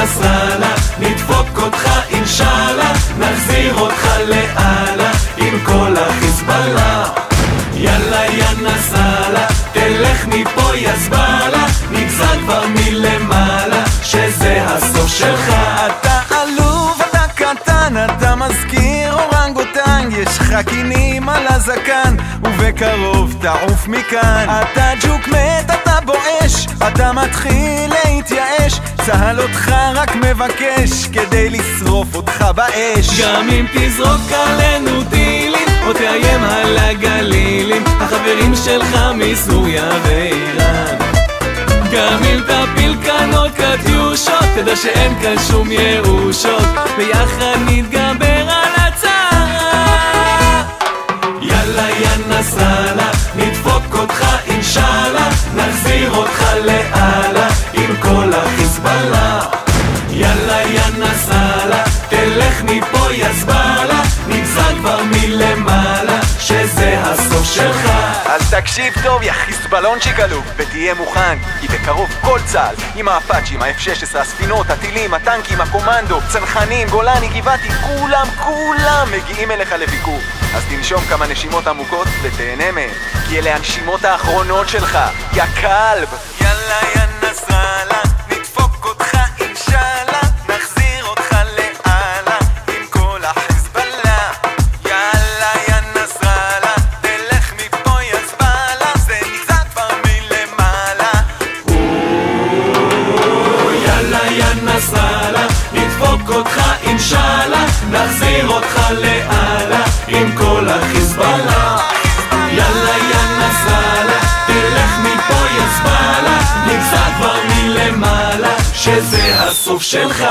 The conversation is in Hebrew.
נסראללה, נדפוק אותך אינשאללה, נחזיר אותך לעלה עם כל החיזבאללה. יאללה יא נסראללה, תלך מפה יא זבאללה, נגזר כבר מלמעלה שזה הסוף שלך. אתה עלוב, אתה קטן, אתה מזכיר אורנגוטנג, יש לך קינים על הזקן ובקרוב תעוף מכאן. אתה ג'וק מת, אתה בואש, אתה מתחיל להתייאש, צהל אותך רק מבקש כדי לשרוף אותך באש. גם אם תזרוק עלינו טילים או תאיים על הגלילים, החברים שלך מסוריה ואיראן. גם אם תפיל כאן עוד קטיושות, תדע שאין כאן שום ירושות, ביחד נתגבר על הצרה. יאללה יא נסראללה, נדפוק אותך אינשאללה, נחזיר אותך לעלה עם כל החיזבאללה. יאללה יא נסראללה, תלך מפה יא זבאללה, נגזר כבר מלמעלה שזה הסוף שלך. אז תקשיב טוב יא חיזבאלונצ'יק עלוב, ותהיה מוכן, כי בקרוב כל צה"ל עם האפאצ'ים, ה-F-16, הספינות, הטילים, הטנקים, הקומנדו, צנחנים, גולני, גבעתי, כולם מגיעים אליך לביקור. אז תנשום כמה נשימות עמוקות ותהנה מהם, כי אלה הנשימות האחרונות שלך, יא כלב. יאללה יא נסראללה, נדפוק אותך אינשאללה, נחזיר אותך לעלה עם כל החיזבאללה. יאללה יא נסראללה, תלך מפה יא זבאללה, זה נגזר כבר מלמעלה. יאללה יא נסראללה, נדפוק אותך אינשאללה, נחזיר אותך לעלה עם כל החיזבאללה. יאללה יא נסראללה, תלך מפה יא זבאללה, נגזר כבר מלמעלה שזה הסוף שלך.